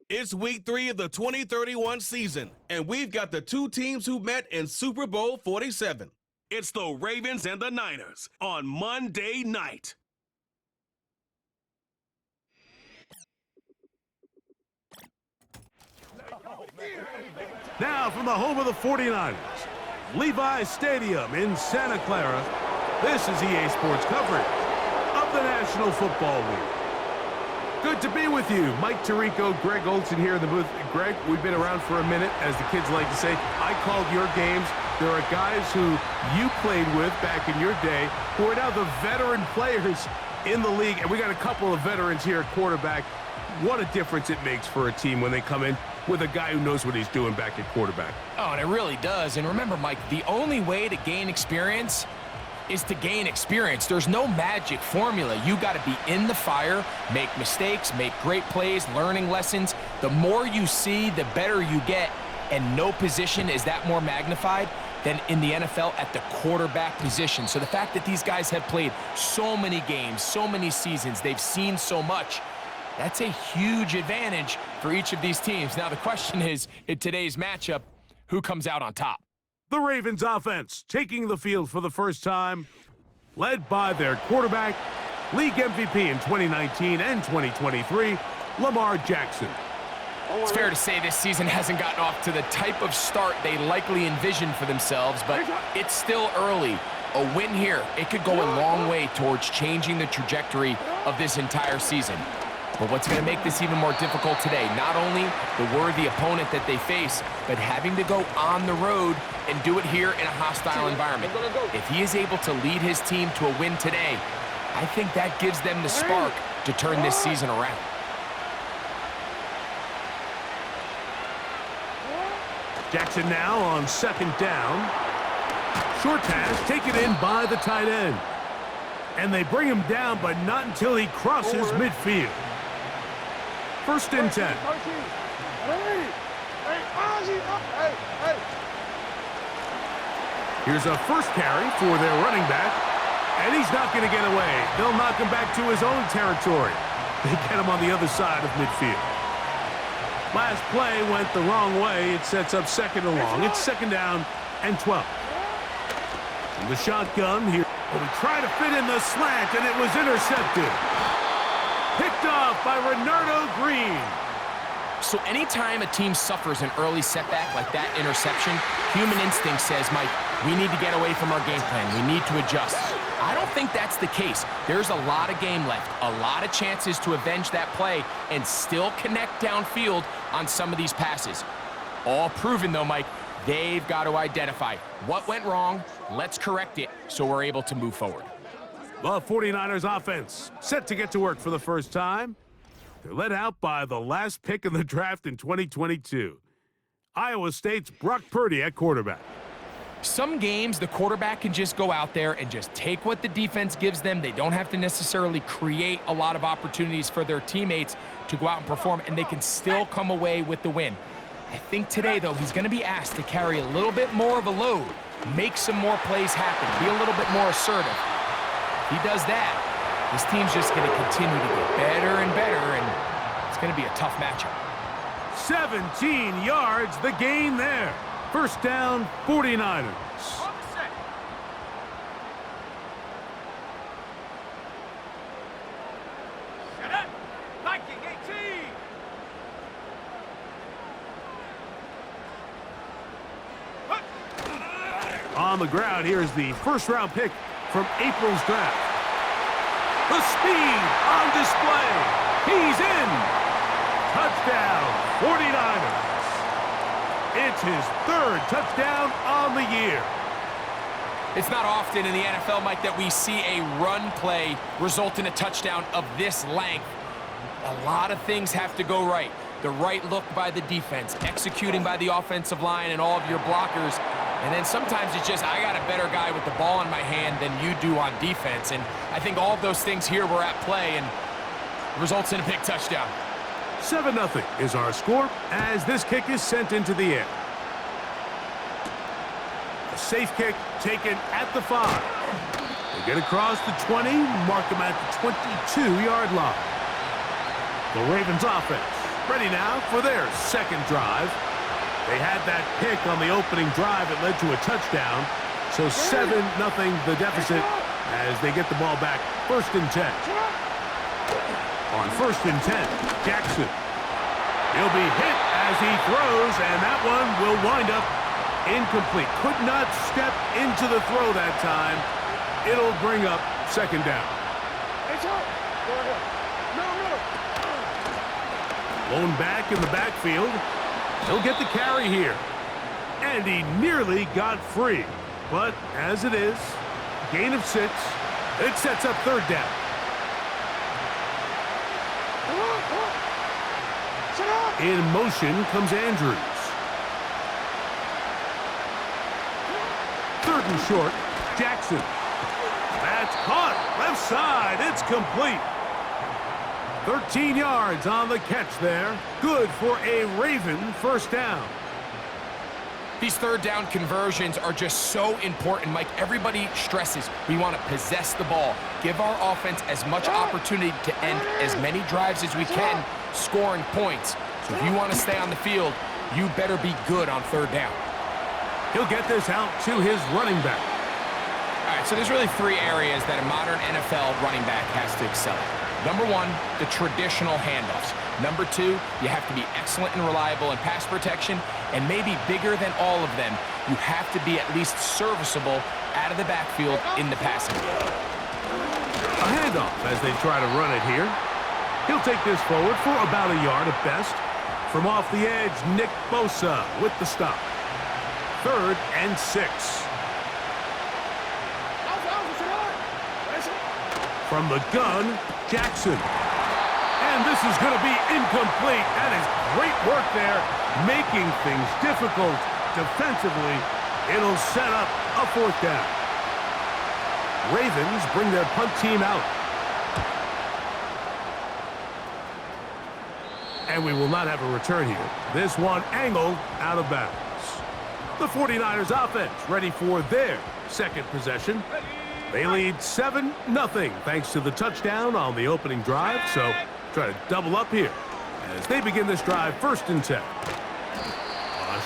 It's week 3 of the 2031 season, and we've got the two teams who met in Super Bowl 47. It's the Ravens and the Niners on Monday night. Now from the home of the 49ers, Levi's Stadium in Santa Clara, this is EA Sports coverage of the National Football League. Good to be with you. Mike Tirico, Greg Olson here in the booth. Greg, we've been around for a minute, as the kids like to say. I called your games. There are guys who you played with back in your day who are now the veteran players in the league, and we got a couple of veterans here at quarterback. What a difference it makes for a team when they come in with a guy who knows what he's doing back at quarterback. Oh, and it really does. And remember, Mike, the only way to gain experience is to gain experience. There's no magic formula. You got to be in the fire, make mistakes, make great plays, learning lessons. The more you see, the better you get, and no position is that more magnified than in the NFL at the quarterback position. So the fact that these guys have played so many games, so many seasons, they've seen so much, that's a huge advantage for each of these teams. Now the question is, in today's matchup, who comes out on top? The Ravens offense taking the field for the first time, led by their quarterback, league MVP in 2019 and 2023, Lamar Jackson. It's fair to say this season hasn't gotten off to the type of start they likely envisioned for themselves, but it's still early. A win here, it could go a long way towards changing the trajectory of this entire season. But what's going to make this even more difficult today, not only the worthy opponent that they face, but having to go on the road and do it here in a hostile environment. If he is able to lead his team to a win today, I think that gives them the spark to turn this season around. Jackson now on second down. Short pass taken in by the tight end. And they bring him down, but not until he crosses midfield. First and 10. Here's a first carry for their running back, and he's not going to get away. They'll knock him back to his own territory. They get him on the other side of midfield. Last play went the wrong way. It sets up second and long. It's second down and 12. And the shotgun here. But he tried to fit in the slant, and it was intercepted. Picked off by Renardo Green. So anytime a team suffers an early setback like that interception, human instinct says, Mike, we need to get away from our game plan. We need to adjust. I don't think that's the case. There's a lot of game left, a lot of chances to avenge that play and still connect downfield on some of these passes. All proven, though, Mike, they've got to identify what went wrong, let's correct it so we're able to move forward. The 49ers offense set to get to work for the first time. They're led out by the last pick in the draft in 2022. Iowa State's Brock Purdy at quarterback. Some games, the quarterback can just go out there and just take what the defense gives them. They don't have to necessarily create a lot of opportunities for their teammates to go out and perform, and they can still come away with the win. I think today, though, he's going to be asked to carry a little bit more of a load, make some more plays happen, be a little bit more assertive. If he does that, this team's just going to continue to get better and better, and it's going to be a tough matchup. 17 yards, the gain there. First down, 49ers. On the ground, here's the first-round pick from April's draft. The speed on display. He's in. Touchdown, 49ers. It's his third touchdown on the year. It's not often in the NFL, Mike, that we see a run play result in a touchdown of this length. A lot of things have to go right. The right look by the defense, executing by the offensive line and all of your blockers. And then sometimes it's just, I got a better guy with the ball in my hand than you do on defense. And I think all of those things here were at play and results in a big touchdown. 7-0 is our score as this kick is sent into the air. A safe kick taken at the 5. They get across the 20, mark them at the 22-yard line. The Ravens offense ready now for their second drive. They had that pick on the opening drive that led to a touchdown. So 7-0 the deficit as they get the ball back. 1st and 10. On 1st and 10, Jackson. He'll be hit as he throws, and that one will wind up incomplete. Could not step into the throw that time. It'll bring up 2nd down. Blown back in the backfield. He'll get the carry here. And he nearly got free. But as it is, gain of 6. It sets up 3rd down. In motion comes Andrews. 3rd and short, Jackson. That's caught. Left side. It's complete. 13 yards on the catch there. Good for a Raven 1st down. These 3rd down conversions are just so important, Mike. Everybody stresses we want to possess the ball, give our offense as much opportunity to end as many drives as we can, scoring points. So if you want to stay on the field, you better be good on 3rd down. He'll get this out to his running back. All right, so there's really 3 areas that a modern NFL running back has to excel at. Number 1, the traditional handoffs. Number 2, you have to be excellent and reliable in pass protection, and maybe bigger than all of them, you have to be at least serviceable out of the backfield in the passing game. A handoff as they try to run it here. He'll take this forward for about a yard at best. From off the edge, Nick Bosa with the stop. 3rd and 6. From the gun, Jackson. And this is going to be incomplete. That is great work there, making things difficult defensively. It'll set up a 4th down. Ravens bring their punt team out. And we will not have a return here. This one angled out of bounds. The 49ers offense ready for their 2nd possession. They lead 7-0 thanks to the touchdown on the opening drive. So try to double up here as they begin this drive. 1st and 10. A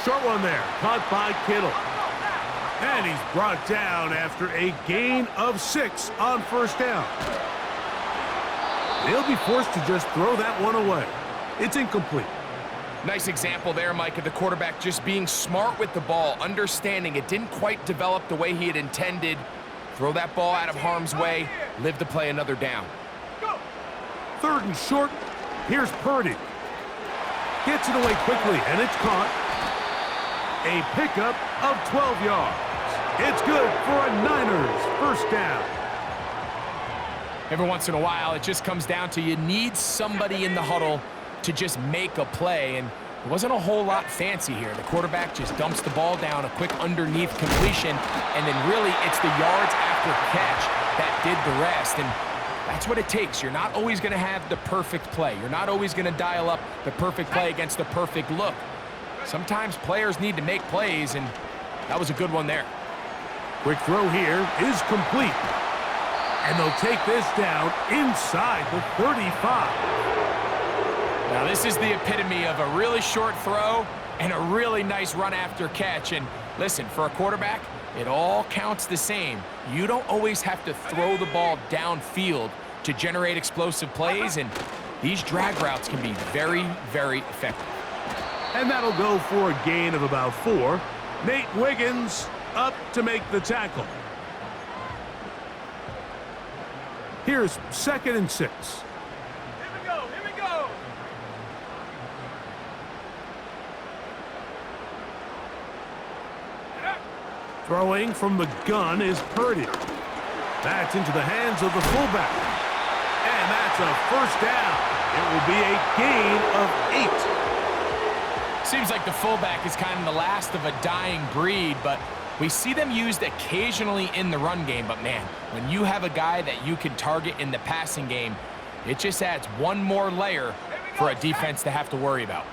short one there, caught by Kittle. And he's brought down after a gain of 6 on 1st down. They'll be forced to just throw that one away. It's incomplete. Nice example there, Mike, of the quarterback just being smart with the ball, understanding it didn't quite develop the way he had intended. Throw that ball out of harm's way, live to play another down. 3rd and short, here's Purdy. Gets it away quickly, and it's caught. A pickup of 12 yards. It's good for a Niners 1st down. Every once in a while, it just comes down to you need somebody in the huddle to just make a play, and it wasn't a whole lot fancy here. The quarterback just dumps the ball down, a quick underneath completion, and then really it's the yards after catch that did the rest, and that's what it takes. You're not always going to have the perfect play. You're not always going to dial up the perfect play against the perfect look. Sometimes players need to make plays, and that was a good one there. Quick throw here is complete. And they'll take this down inside the 35. Now this is the epitome of a really short throw and a really nice run after catch. And listen, for a quarterback, it all counts the same. You don't always have to throw the ball downfield to generate explosive plays, and these drag routes can be very, very effective. And that'll go for a gain of about 4. Nate Wiggins up to make the tackle. Here's 2nd and 6. Here we go. Throwing from the gun is Purdy. That's into the hands of the fullback. And that's a 1st down. It will be a gain of 8. Seems like the fullback is kind of the last of a dying breed, but we see them used occasionally in the run game. But man, when you have a guy that you can target in the passing game, it just adds one more layer for a defense to have to worry about.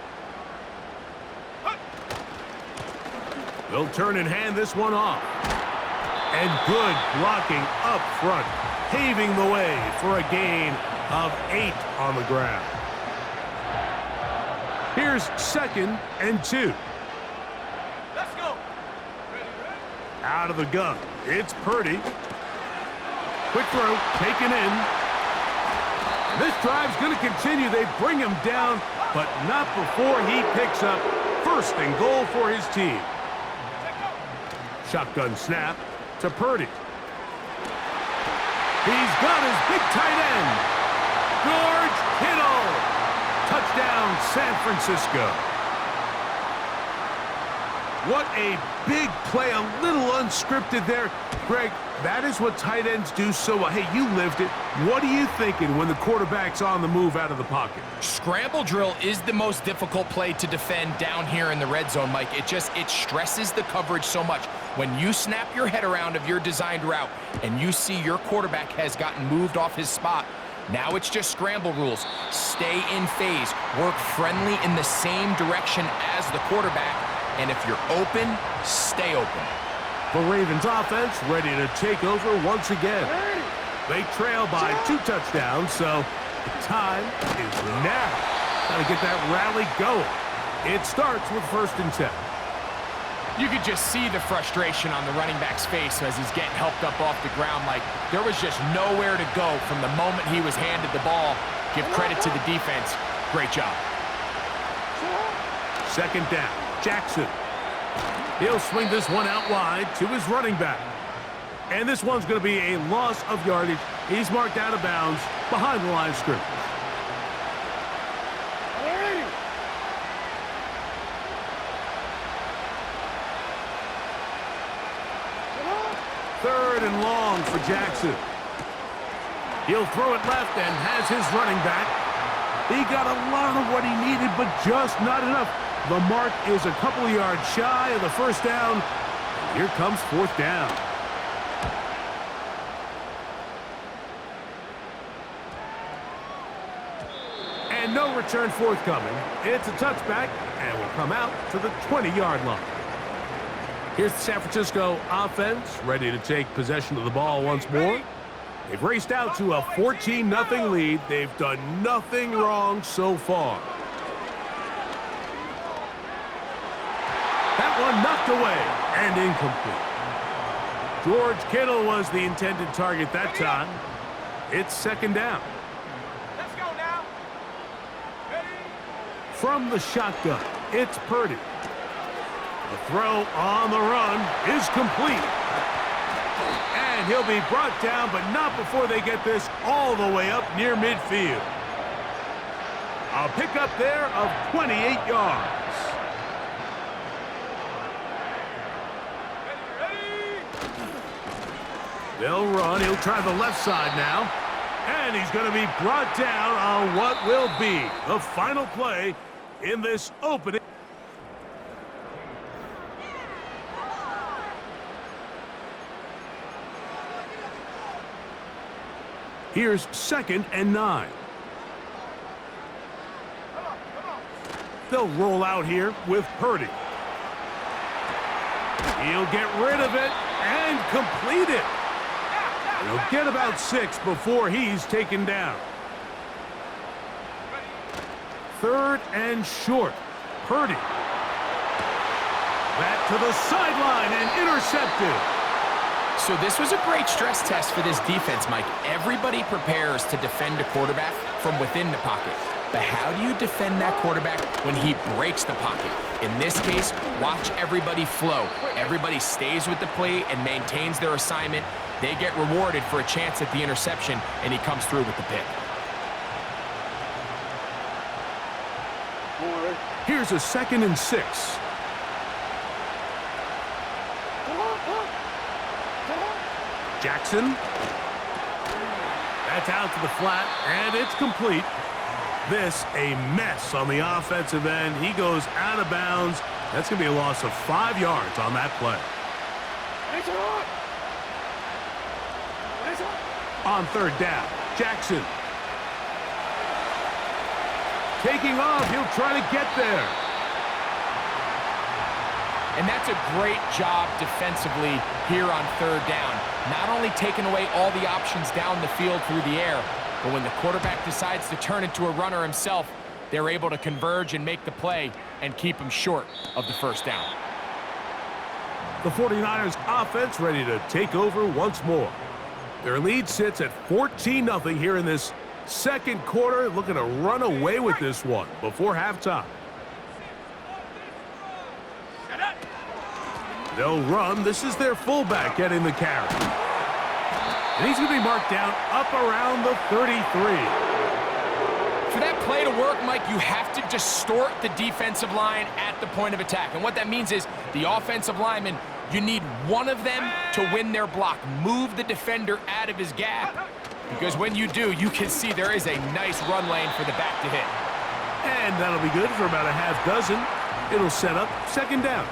They'll turn and hand this one off. And good blocking up front, paving the way for a gain of 8 on the ground. Here's 2nd and 2. Let's go. Out of the gun. It's Purdy. Quick throw, taken in. This drive's going to continue. They bring him down, but not before he picks up 1st and goal for his team. Shotgun snap to Purdy. He's got his big tight end. George Kittle. Touchdown, San Francisco. What a big play, a little unscripted there. Greg, that is what tight ends do so well. Hey, you lived it. What are you thinking when the quarterback's on the move out of the pocket? Scramble drill is the most difficult play to defend down here in the red zone, Mike. It stresses the coverage so much. When you snap your head around of your designed route and you see your quarterback has gotten moved off his spot, now it's just scramble rules. Stay in phase. Work friendly in the same direction as the quarterback. And if you're open, stay open. The Ravens offense ready to take over once again. They trail by 2 touchdowns, so the time is now. Got to get that rally going. It starts with 1st and 10. You could just see the frustration on the running back's face as he's getting helped up off the ground. Like, there was just nowhere to go from the moment he was handed the ball. Give credit to the defense. Great job. 2nd down. Jackson. He'll swing this one out wide to his running back. And this one's going to be a loss of yardage. He's marked out of bounds behind the line of scrimmage. Third and long for Jackson. He'll throw it left and has his running back. He got a lot of what he needed, but just not enough. The mark is a couple of yards shy of the 1st down. Here comes 4th down. And no return forthcoming. It's a touchback, and will come out to the 20-yard line. Here's the San Francisco offense, ready to take possession of the ball once more. They've raced out to a 14-0 lead. They've done nothing wrong so far. That one knocked away and incomplete. George Kittle was the intended target that time. It's 2nd down. Let's go now. Ready? From the shotgun, it's Purdy. The throw on the run is complete. And he'll be brought down, but not before they get this all the way up near midfield. A pickup there of 28 yards. They'll run. He'll try the left side now. And he's going to be brought down on what will be the final play in this opening. Here's 2nd and 9. They'll roll out here with Purdy. He'll get rid of it and complete it. He'll get about 6 before he's taken down. 3rd and short. Purdy. Back to the sideline and intercepted. So this was a great stress test for this defense, Mike. Everybody prepares to defend a quarterback from within the pocket. But how do you defend that quarterback when he breaks the pocket? In this case, watch everybody flow. Everybody stays with the play and maintains their assignment. They get rewarded for a chance at the interception, and he comes through with the pick. Here's a 2nd and 6. Jackson. That's out to the flat, and it's complete. This a mess on the offensive end. He goes out of bounds. That's going to be a loss of 5 yards on that play. On 3rd down, Jackson. Taking off, he'll try to get there. And that's a great job defensively here on 3rd down. Not only taking away all the options down the field through the air, but when the quarterback decides to turn into a runner himself, they're able to converge and make the play and keep them short of the first down. The 49ers offense ready to take over once more. Their lead sits at 14-0 here in this second quarter, looking to run away with this one before halftime. They'll run. This is their fullback getting the carry. And he's going to be marked down up around the 33. For that play to work, Mike, you have to distort the defensive line at the point of attack. And what that means is the offensive lineman, you need one of them to win their block. Move the defender out of his gap. Because when you do, you can see there is a nice run lane for the back to hit. And that'll be good for about a half dozen. It'll set up second down.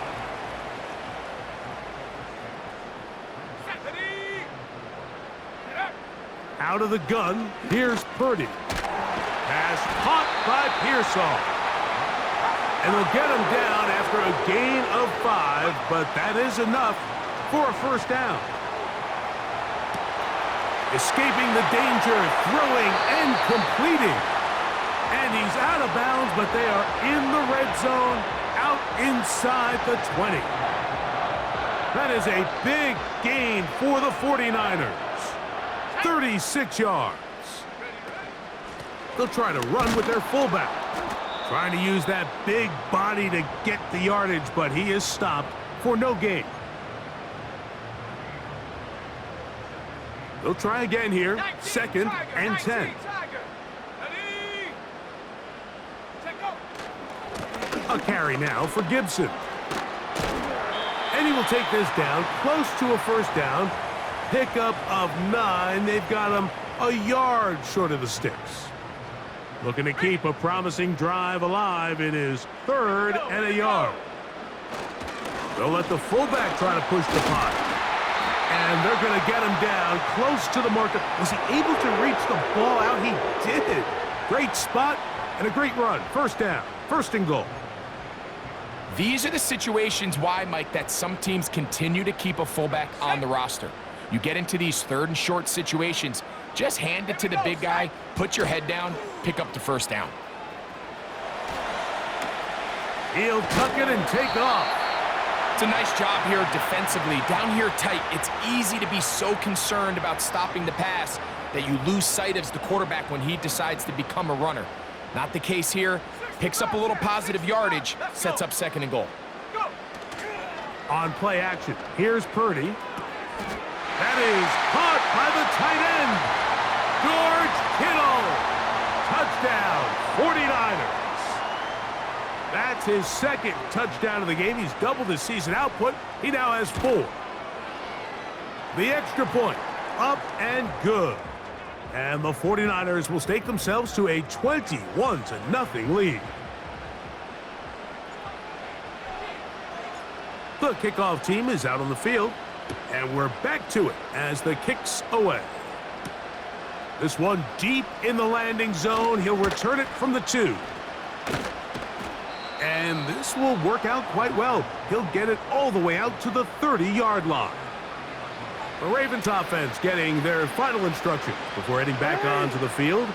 Out of the gun, here's Purdy. Pass caught by Pearsall. And they'll get him down after a gain of 5, but that is enough for a first down. Escaping the danger, throwing and completing. And he's out of bounds, but they are in the red zone, out inside the 20. That is a big gain for the 49ers. 36 yards. They'll try to run with their fullback. Trying to use that big body to get the yardage, but he is stopped for no gain. They'll try again here. Second and 10. A carry now for Gibson. And he will take this down close to a first down. Pickup of 9. They've got him a yard short of the sticks. Looking to keep a promising drive alive. It is 3rd and a yard. They'll let the fullback try to push the punt. And they're going to get him down close to the marker. Was he able to reach the ball out? He did. Great spot and a great run. First down. First and goal. These are the situations why, Mike, that some teams continue to keep a fullback on the roster. You get into these 3rd and short situations, just hand it to the big guy, put your head down, pick up the first down. He'll tuck it and take off. It's a nice job here defensively. Down here tight, it's easy to be so concerned about stopping the pass that you lose sight of the quarterback when he decides to become a runner. Not the case here. Picks up a little positive yardage, sets up 2nd and goal. On play action, here's Purdy. That is caught by the tight end. George Kittle. Touchdown, 49ers. That's his 2nd touchdown of the game. He's doubled his season output. He now has 4. The extra point, up and good. And the 49ers will stake themselves to a 21-0 lead. The kickoff team is out on the field. And we're back to it as the kick's away. This one deep in the landing zone. He'll return it from the 2. And this will work out quite well. He'll get it all the way out to the 30-yard line. The Ravens offense getting their final instructions before heading back onto the field.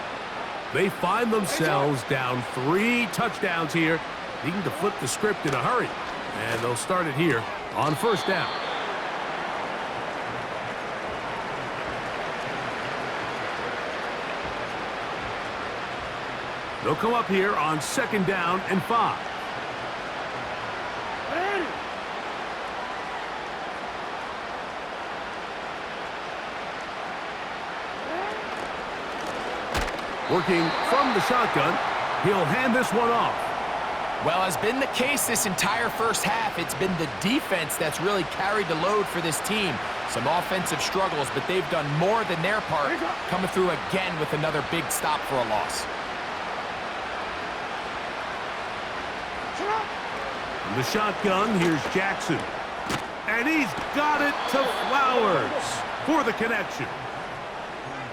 They find themselves down 3 touchdowns here, needing to flip the script in a hurry. And they'll start it here on first down. They'll come up here on 2nd down and 5. Working from the shotgun, he'll hand this one off. Well, as been the case this entire first half, it's been the defense that's really carried the load for this team. Some offensive struggles, but they've done more than their part, coming through again with another big stop for a loss. From the shotgun, here's Jackson. And he's got it to Flowers for the connection.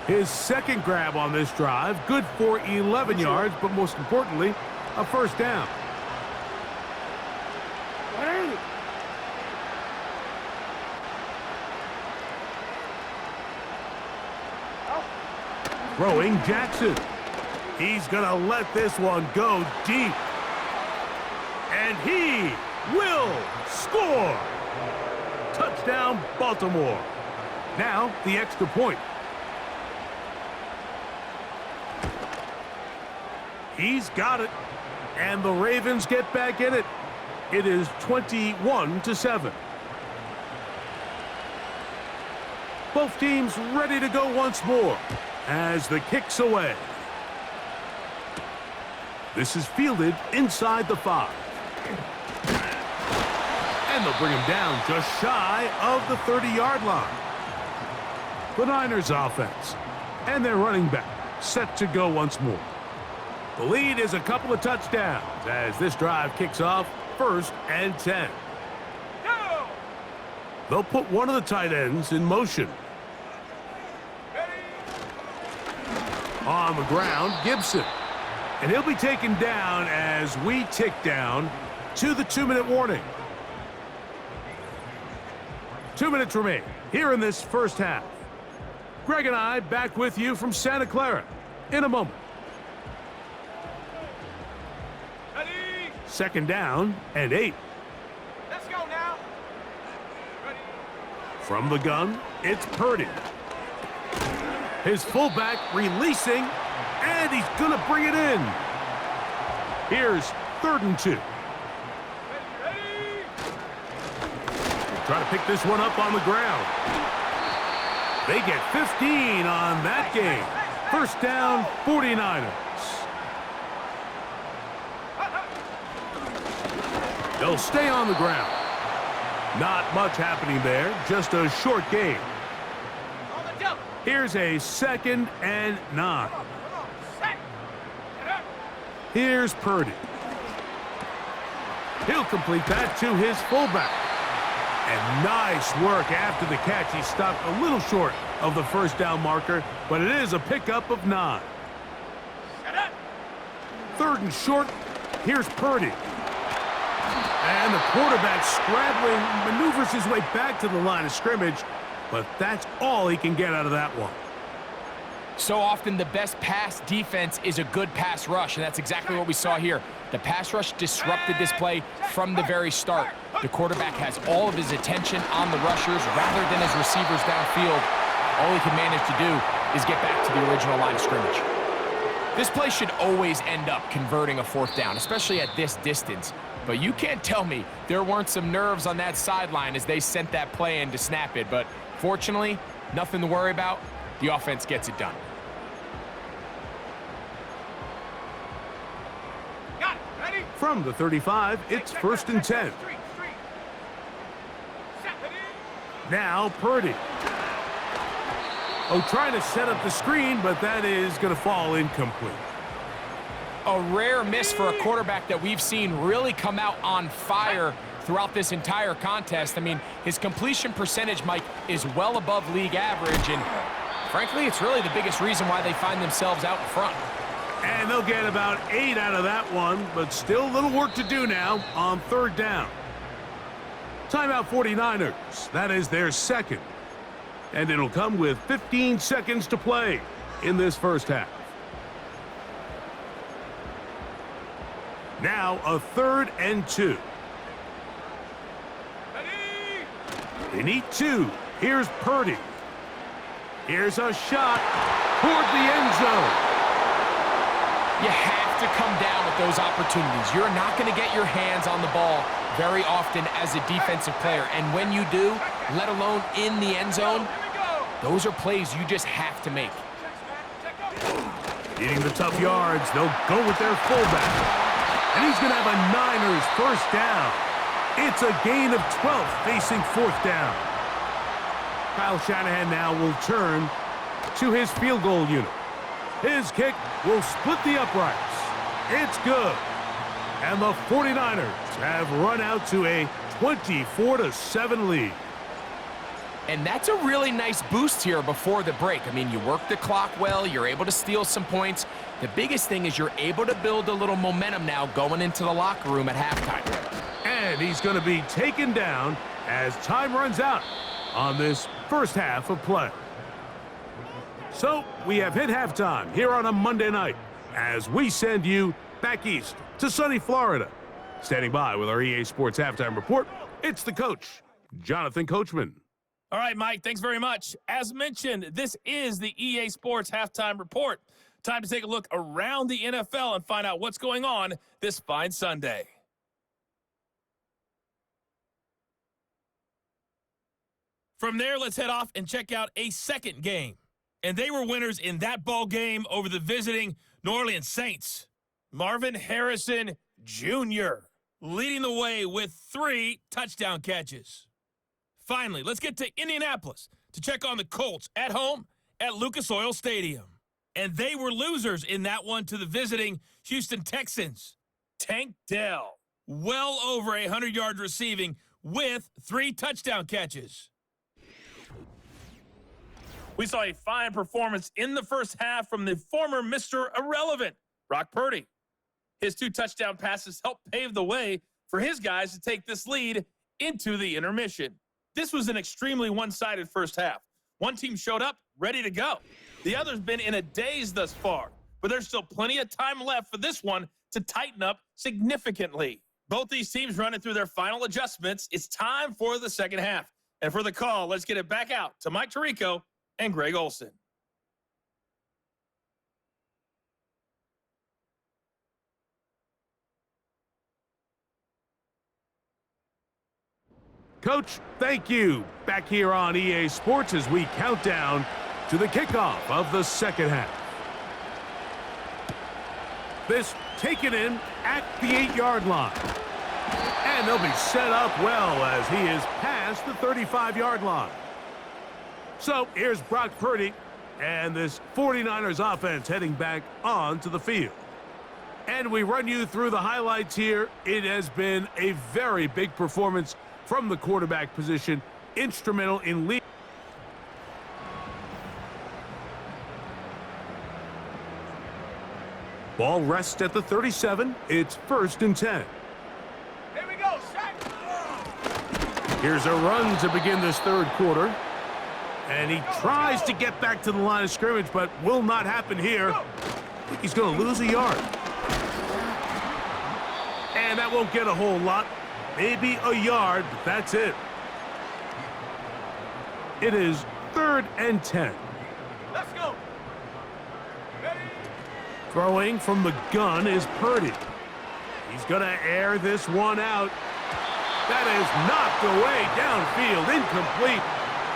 His 2nd grab on this drive, good for 11 yards, but most importantly, a first down. Throwing Jackson. He's going to let this one go deep. And he will score. Touchdown, Baltimore. Now, the extra point. He's got it. And the Ravens get back in it. It is 21-7. Both teams ready to go once more as the kick's away. This is fielded inside the 5. And they'll bring him down just shy of the 30-yard line. The Niners offense and their running back set to go once more. The lead is a couple of touchdowns as this drive kicks off 1st and 10. They'll put one of the tight ends in motion. On the ground, Gibson. And he'll be taken down as we tick down to the 2-minute warning. 2 minutes remain here in this first half. Greg and I back with you from Santa Clara in a moment. Ready. 2nd down and 8. Let's go now. Ready. From the gun, it's Purdy. His fullback releasing, and he's going to bring it in. Here's 3rd and 2. Try to pick this one up on the ground. They get 15 on that game. 1st down, 49ers. They'll stay on the ground. Not much happening there, just a short game. Here's a 2nd and 9. Here's Purdy. He'll complete that to his fullback. And nice work after the catch. He stopped a little short of the 1st down marker, but it is a pickup of 9. 3rd and short. Here's Purdy. And the quarterback scrambling, maneuvers his way back to the line of scrimmage, but that's all he can get out of that one. So often the best pass defense is a good pass rush, and that's exactly what we saw here. The pass rush disrupted this play from the very start. The quarterback has all of his attention on the rushers rather than his receivers downfield. All he can manage to do is get back to the original line of scrimmage. This play should always end up converting a 4th down, especially at this distance. But you can't tell me there weren't some nerves on that sideline as they sent that play in to snap it. But fortunately, nothing to worry about. The offense gets it done. From the 35, it's 1st and 10. Now Purdy. Oh, trying to set up the screen, but that is going to fall incomplete. A rare miss for a quarterback that we've seen really come out on fire throughout this entire contest. I mean, his completion percentage, Mike, is well above league average, and frankly, it's really the biggest reason why they find themselves out in front. And they'll get about 8 out of that one, but still a little work to do now on 3rd down. Timeout 49ers. That is their 2nd. And it'll come with 15 seconds to play in this first half. Now a 3rd and 2. They need 2. Here's Purdy. Here's a shot toward the end zone. You have to come down with those opportunities. You're not going to get your hands on the ball very often as a defensive player. And when you do, let alone in the end zone, those are plays you just have to make. Needing the tough yards, they'll go with their fullback. And he's going to have a Niners 1st down. It's a gain of 12 facing 4th down. Kyle Shanahan now will turn to his field goal unit. His kick will split the uprights. It's good. And the 49ers have run out to a 24-7 lead. And that's a really nice boost here before the break. I mean, you work the clock well. You're able to steal some points. The biggest thing is you're able to build a little momentum now going into the locker room at halftime. And he's going to be taken down as time runs out on this first half of play. So we have hit halftime here on a Monday night. as we send you back east to sunny Florida. Standing by with our EA Sports Halftime Report, it's the coach, Jonathan Coachman. All right, Mike, thanks very much. As mentioned, this is the EA Sports Halftime Report. Time to take a look around the NFL and find out what's going on this fine Sunday. From there, let's head off and check out a second game. And they were winners in that ball game over the visiting New Orleans Saints. Marvin Harrison Jr. leading the way with 3 touchdown catches. Finally, let's get to Indianapolis to check on the Colts at home at Lucas Oil Stadium. And they were losers in that one to the visiting Houston Texans. Tank Dell, well over 100 yards receiving with 3 touchdown catches. We saw a fine performance in the first half from the former Mr. Irrelevant, Brock Purdy. His 2 touchdown passes helped pave the way for his guys to take this lead into the intermission. This was an extremely one-sided first half. One team showed up ready to go. The other's been in a daze thus far, but there's still plenty of time left for this one to tighten up significantly. Both these teams running through their final adjustments. It's time for the second half. And for the call, let's get it back out to Mike Tirico and Greg Olson. Coach, thank you. Back here on EA Sports as we count down to the kickoff of the second half. This taken in at the 8-yard line. And they'll be set up well as he is past the 35-yard line. So here's Brock Purdy and this 49ers offense heading back onto the field. And we run you through the highlights here. It has been a very big performance from the quarterback position, instrumental in leading. Ball rests at the 37. It's 1st and 10. Here we go, sack. Here's a run to begin this third quarter. And he tries to get back to the line of scrimmage, but will not happen here. I think he's going to lose a yard. And that won't get a whole lot. Maybe a yard, but that's it. It is 3rd and 10. Let's go. Ready? Throwing from the gun is Purdy. He's going to air this one out. That is knocked away downfield, incomplete.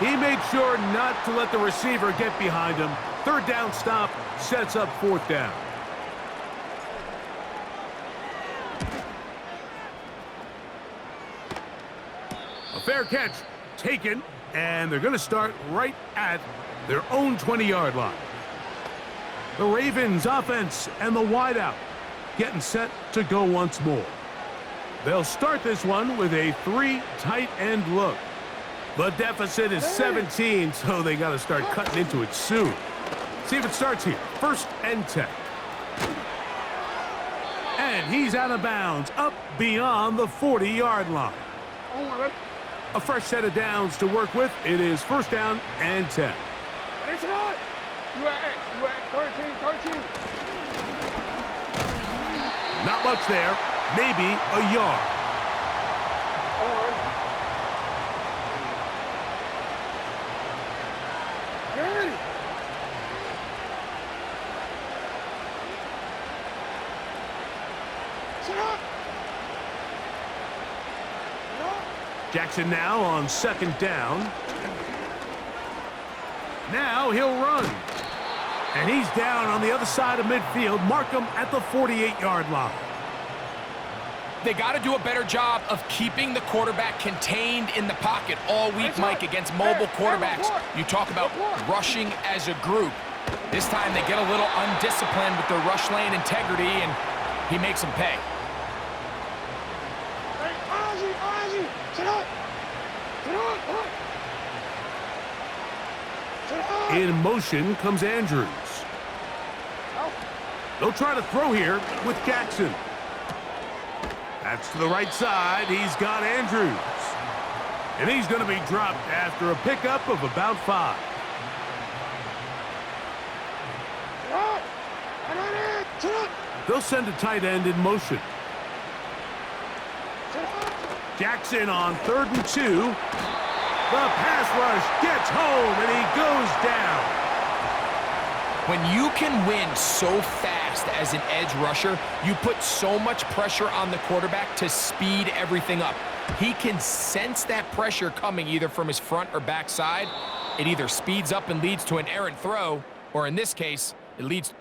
He made sure not to let the receiver get behind him. 3rd down stop sets up 4th down. A fair catch taken, and they're going to start right at their own 20-yard line. The Ravens offense and the wideout getting set to go once more. They'll start this one with a 3 tight end look. The deficit is 17, so they got to start cutting into it soon. See if it starts here. 1st and 10. And he's out of bounds, up beyond the 40-yard line. A fresh set of downs to work with. It is 1st down and 10. It's not. You at 13. Not much there. Maybe a yard. Jackson now on 2nd down. Now he'll run. And he's down on the other side of midfield. Mark him at the 48-yard line. They got to do a better job of keeping the quarterback contained in the pocket all week, Mike, against mobile quarterbacks. You talk about rushing as a group. This time they get a little undisciplined with their rush lane integrity, and he makes them pay. In motion comes Andrews. They'll try to throw here with Jackson. That's to the right side. He's got Andrews. And he's going to be dropped after a pickup of about 5. They'll send a tight end in motion. Jackson on 3rd and 2. The pass rush gets home, and he goes down. When you can win so fast as an edge rusher, you put so much pressure on the quarterback to speed everything up. He can sense that pressure coming either from his front or back side. It either speeds up and leads to an errant throw, or in this case, it leads.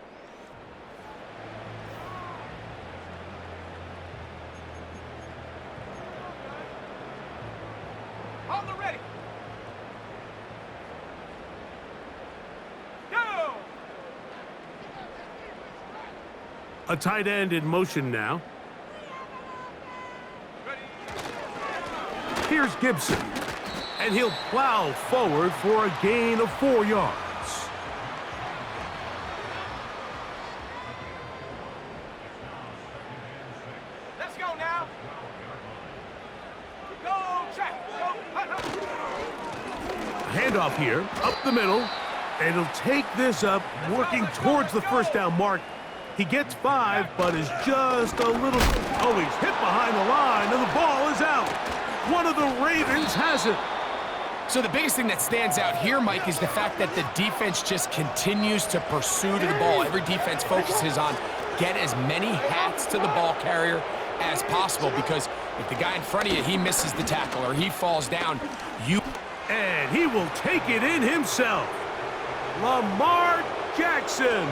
Hold the ready. Go! A tight end in motion now. Here's Gibson, and he'll plow forward for a gain of 4 yards. Let's go now. Go, track. Go. Handoff here, up the middle, and he'll take this up, working towards the first down mark. He gets 5, but is just a little... Oh, he's hit behind the line, and the ball is out. One of the Ravens has it. So the biggest thing that stands out here, Mike, is the fact that the defense just continues to pursue to the ball. Every defense focuses on get as many hats to the ball carrier as possible, because if the guy in front of you, he misses the tackle or he falls down, you... And he will take it in himself. Lamar Jackson.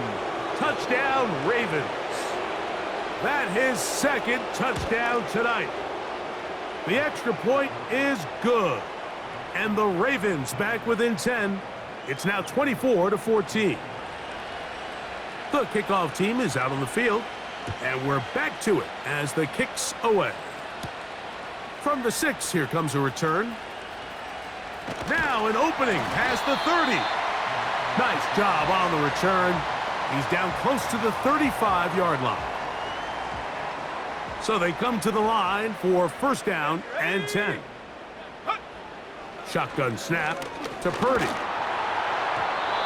Touchdown, Ravens. That his 2nd touchdown tonight. The extra point is good. And the Ravens back within 10. It's now 24-14. The kickoff team is out on the field. And we're back to it as the kick's away. From the 6, here comes a return. Now an opening past the 30. Nice job on the return. He's down close to the 35-yard line. So they come to the line for 1st down and 10. Shotgun snap to Purdy.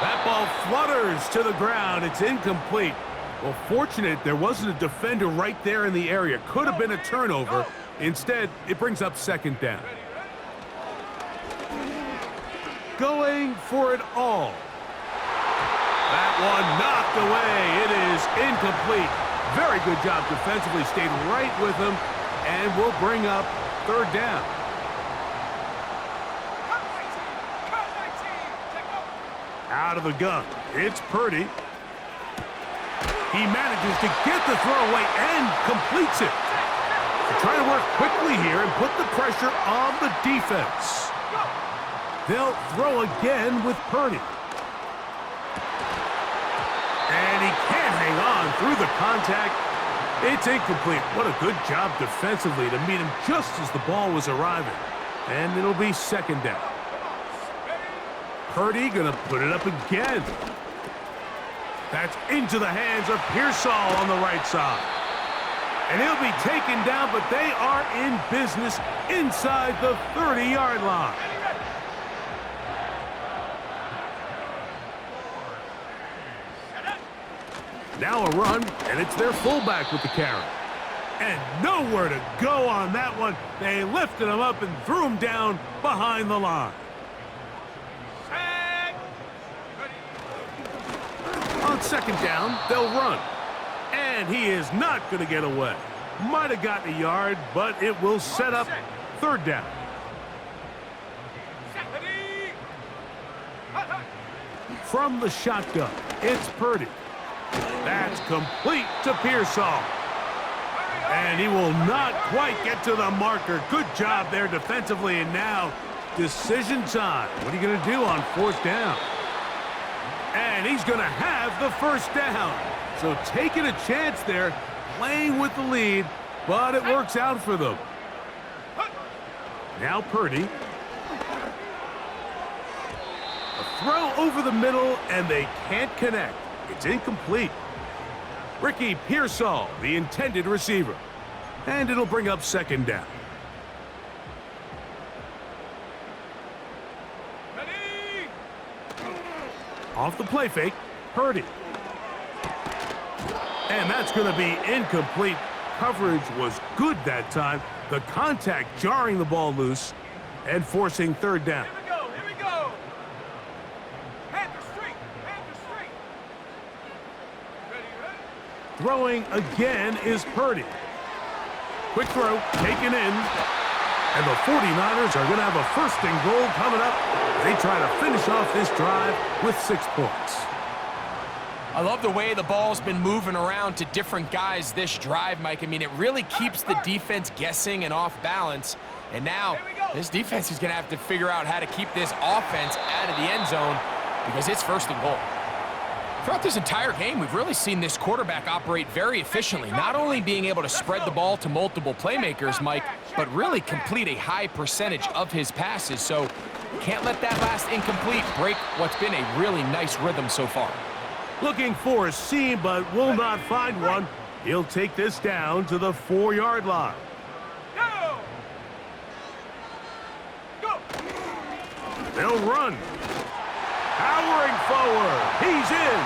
That ball flutters to the ground. It's incomplete. Well, fortunate there wasn't a defender right there in the area. Could have been a turnover. Instead, it brings up 2nd down. Going for it all. That one knocked away. It is incomplete. Very good job defensively. Stayed right with him, and will bring up 3rd down. Out of the gun. It's Purdy. He manages to get the throw away and completes it. They're trying to work quickly here and put the pressure on the defense. They'll throw again with Purdy. And he can't hang on through the contact. It's incomplete. What a good job defensively to meet him just as the ball was arriving. And it'll be 2nd down. Purdy gonna put it up again. That's into the hands of Pearsall on the right side. And he'll be taken down, but they are in business inside the 30-yard line. Now a run, and it's their fullback with the carry. And nowhere to go on that one. They lifted him up and threw him down behind the line. On 2nd down, they'll run. And he is not going to get away. Might have gotten a yard, but it will set up 3rd down. From the shotgun, it's Purdy. That's complete to Pearsall. And he will not quite get to the marker. Good job there defensively, and now decision time. What are you going to do on 4th down? And he's going to have the 1st down. So taking a chance there, playing with the lead, but it works out for them. Now Purdy. A throw over the middle, and they can't connect. It's incomplete. Ricky Pearsall, the intended receiver. And it'll bring up 2nd down. Ready? Off the play fake, Purdy. And that's going to be incomplete. Coverage was good that time. The contact jarring the ball loose and forcing third down. Here we go. Here we go. Panther streak. Panther streak. Ready, ready. Throwing again is Purdy. Quick throw, taken in. And the 49ers are going to have a first and goal coming up. They try to finish off this drive with 6 points. I love the way the ball's been moving around to different guys this drive, Mike. I mean, it really keeps the defense guessing and off balance. And now this defense is going to have to figure out how to keep this offense out of the end zone because it's first and goal. Throughout this entire game, we've really seen this quarterback operate very efficiently, not only being able to spread the ball to multiple playmakers, Mike, but really complete a high percentage of his passes. So can't let that last incomplete break what's been a really nice rhythm so far. Looking for a seam, but will not find one. He'll take this down to the 4-yard line. Go. Go. They'll run. Powering forward. He's in.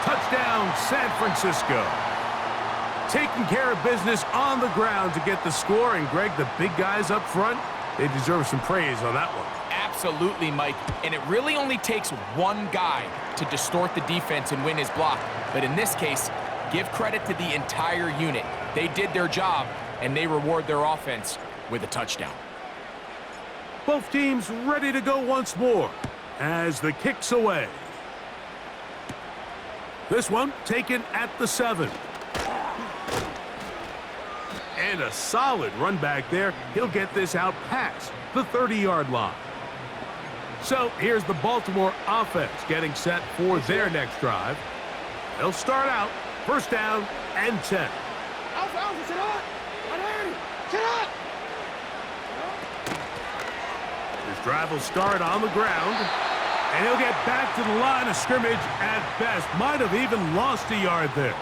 Touchdown, San Francisco. Taking care of business on the ground to get the score. And, Greg, the big guys up front, they deserve some praise on that one. Absolutely, Mike. And it really only takes one guy to distort the defense and win his block. But in this case, give credit to the entire unit. They did their job, and they reward their offense with a touchdown. Both teams ready to go once more as the kick's away. This one taken at the 7. And a solid run back there. He'll get this out past the 30-yard line. So here's the Baltimore offense getting set for their next drive. They'll start out first down and 10. His drive will start on the ground, and he'll get back to the line of scrimmage at best. Might have even lost a yard there.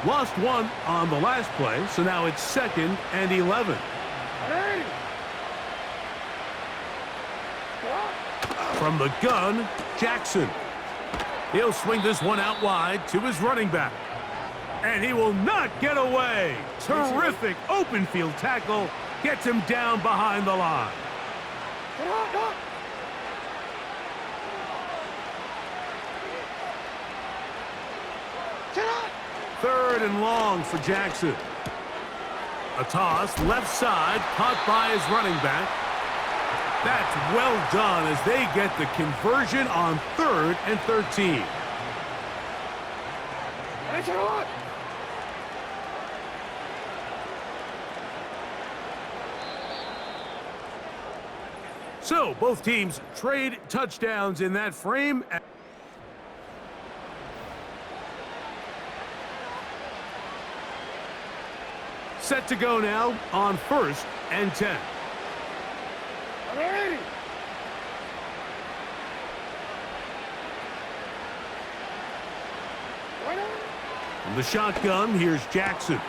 Lost one on the last play, so now it's 2nd and 11. From the gun, Jackson. He'll swing this one out wide to his running back. And he will not get away. Terrific open field tackle. Gets him down behind the line. Third and long for Jackson. A toss, left side, caught by his running back. That's well done as they get the conversion on 3rd and 13. So both teams trade touchdowns in that frame. Set to go now on 1st and 10. From the shotgun, here's Jackson.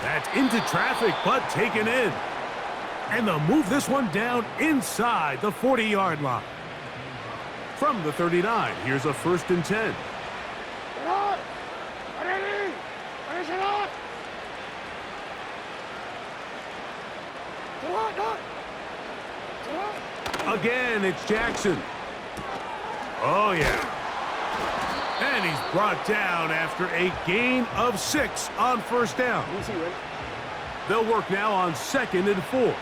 That's into traffic, but taken in. And they'll move this one down inside the 40-yard line. From the 39, here's a 1st and 10. Again, it's Jackson. Oh, yeah. And he's brought down after a gain of 6 on first down. They'll work now on 2nd and 4.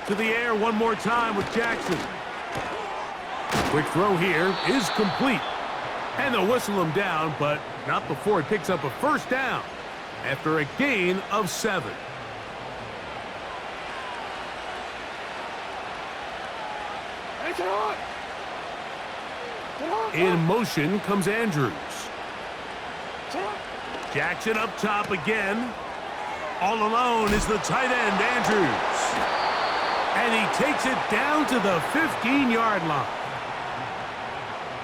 To the air one more time with Jackson. Quick throw here is complete. And they'll whistle him down, but not before he picks up a first down after a gain of 7. In motion comes Andrews. Jackson up top again. All alone is the tight end, Andrews. And he takes it down to the 15-yard line.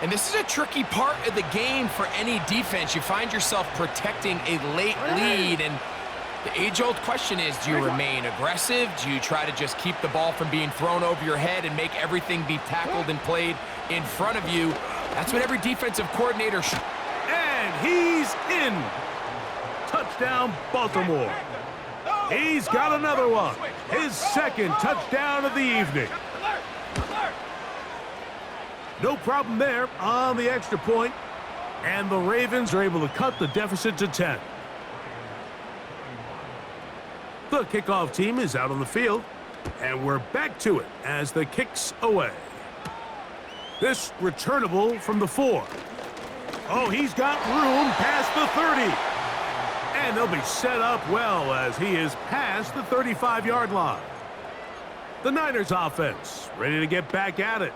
And this is a tricky part of the game for any defense. You find yourself protecting a late lead, and The age-old question is, do you remain aggressive? Do you try to just keep the ball from being thrown over your head and make everything be tackled and played in front of you? That's what every defensive coordinator should. And he's in. Touchdown, Baltimore. He's got another one. His second touchdown of the evening. No problem there on the extra point. And the Ravens are able to cut the deficit to 10. The kickoff team is out on the field. And we're back to it as the kick's away. This returnable from the 4. Oh, he's got room past the 30. And they'll be set up well as he is past the 35-yard line. The Niners offense ready to get back at it.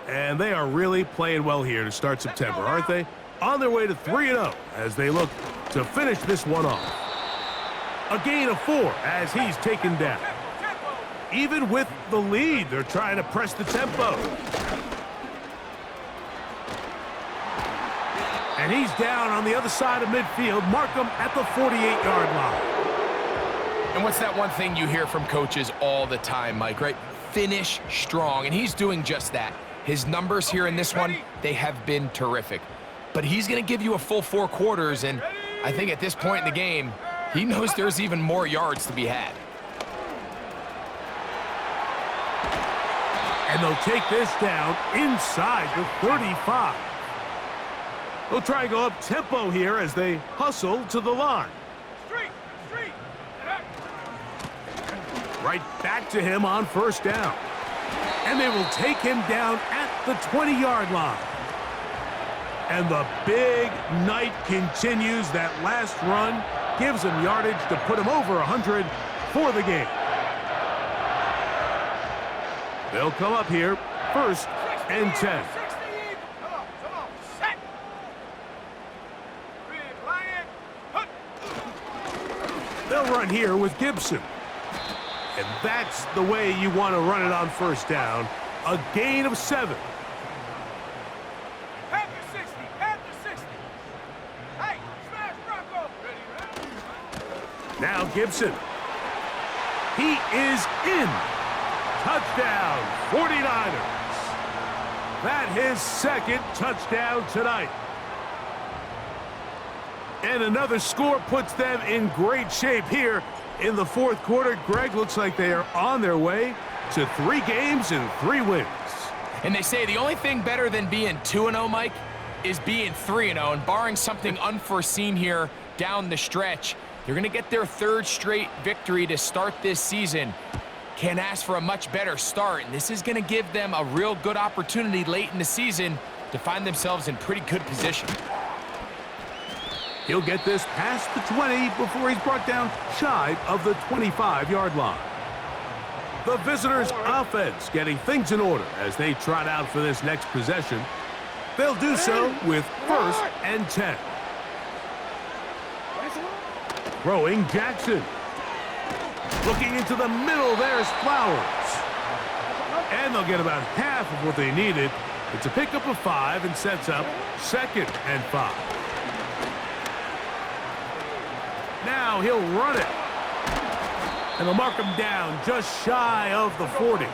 And they are really playing well here to start September, aren't they? On their way to 3-0 as they look to finish this one off. A gain of 4 as he's taken down. Even with the lead, they're trying to press the tempo. And he's down on the other side of midfield. Mark him at the 48-yard line. And what's that one thing you hear from coaches all the time, Mike, right? Finish strong, and he's doing just that. His numbers here in this one, they have been terrific. But he's going to give you a full 4 quarters, and I think at this point in the game, he knows there's even more yards to be had. And they'll take this down inside the 35. They'll try and go up tempo here as they hustle to the line. Right back to him on first down. And they will take him down at the 20-yard line. And the big night continues. That last run gives him yardage to put him over 100 for the game. They'll come up here, 1st and 10. They'll run here with Gibson. And that's the way you want to run it on first down. A gain of 7. Now Gibson. He is in. Touchdown, 49ers. That his second touchdown tonight. And another score puts them in great shape here in the 4th quarter. Greg, looks like they are on their way to 3 games and 3 wins. And they say the only thing better than being 2-0, Mike, is being 3-0. And barring something unforeseen here down the stretch, they're going to get their 3rd straight victory to start this season. Can't ask for a much better start, and this is going to give them a real good opportunity late in the season to find themselves in pretty good position. He'll get this past the 20 before he's brought down shy of the 25-yard line. The visitors' offense getting things in order as they trot out for this next possession. They'll do so with 1st and 10. Throwing Jackson. Looking into the middle, there's Flowers. And they'll get about half of what they needed. It's a pickup of 5 and sets up 2nd and 5. Now he'll run it. And they'll mark him down just shy of the 40.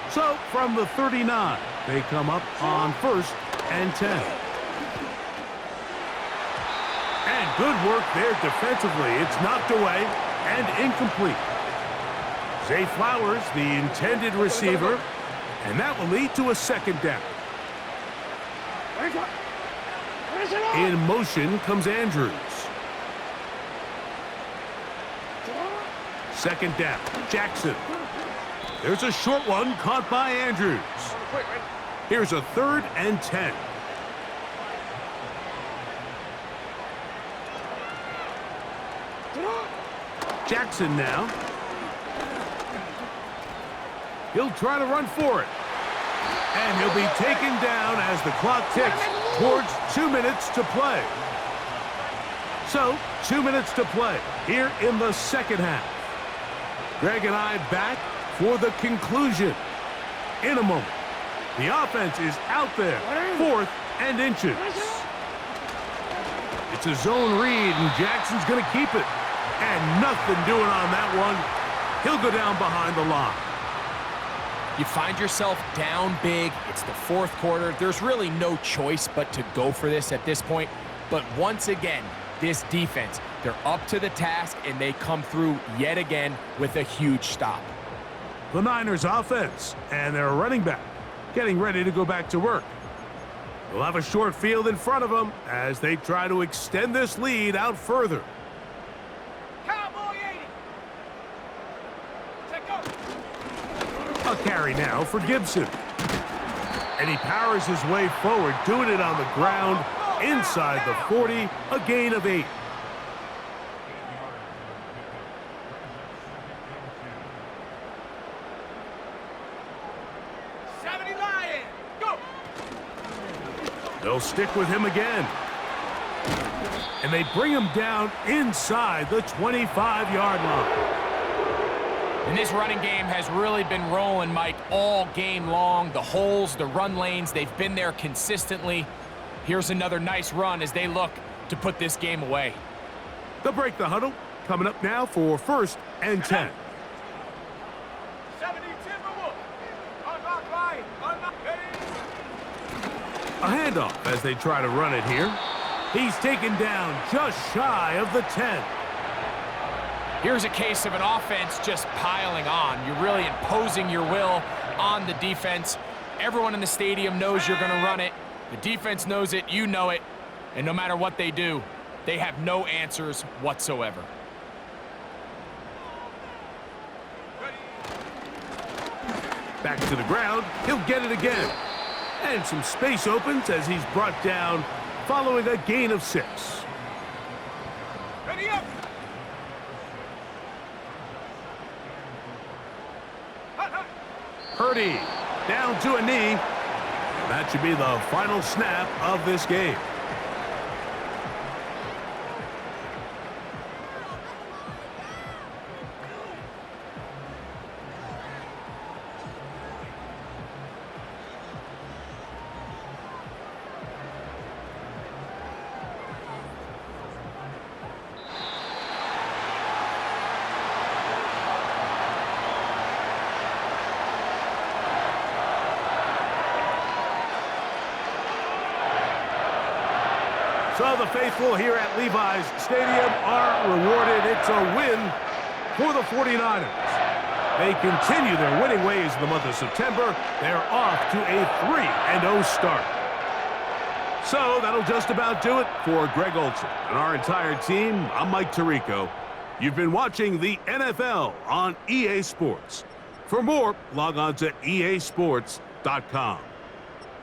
So from the 39, they come up on 1st and 10. And good work there defensively. It's knocked away and incomplete. Zay Flowers, the intended receiver, and that will lead to a 2nd down. In motion comes Andrews. 2nd down, Jackson. There's a short one caught by Andrews. Here's a 3rd and 10. Jackson now. He'll try to run for it. And he'll be taken down as the clock ticks towards 2 minutes to play. So, 2 minutes to play here in the 2nd half. Greg and I back for the conclusion in a moment. The offense is out there, 4th and inches. It's a zone read, and Jackson's going to keep it. And nothing doing on that one. He'll go down behind the line. You find yourself down big. It's the fourth quarter. There's really no choice but to go for this at this point. But once again, this defense, they're up to the task, and they come through yet again with a huge stop. The Niners offense and their running back getting ready to go back to work. They'll have a short field in front of them as they try to extend this lead out further. Cowboy 80. Check out. A carry now for Gibson. And he powers his way forward, doing it on the ground inside the 40, a gain of 8. They'll stick with him again. And they bring him down inside the 25-yard line. And this running game has really been rolling, Mike, all game long. The holes, the run lanes, they've been there consistently. Here's another nice run as they look to put this game away. They'll break the huddle. Coming up now for 1st and 10. 70 Timberwolves. Unlock line. Unlock. A handoff as they try to run it here. He's taken down just shy of the 10. Here's a case of an offense just piling on. You're really imposing your will on the defense. Everyone in the stadium knows you're going to run it. The defense knows it, you know it. And no matter what they do, they have no answers whatsoever. Back to the ground. He'll get it again. And some space opens as he's brought down following a gain of 6. Ready up. Purdy down to a knee. That should be the final snap of this game. So the faithful here at Levi's Stadium are rewarded. It's a win for the 49ers. They continue their winning ways in the month of September. They're off to a 3-0 start. So that'll just about do it for Greg Olson and our entire team. I'm Mike Tirico. You've been watching the NFL on EA Sports. For more, log on to easports.com.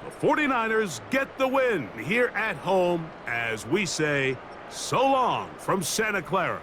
The 49ers get the win here at home as we say so long from Santa Clara.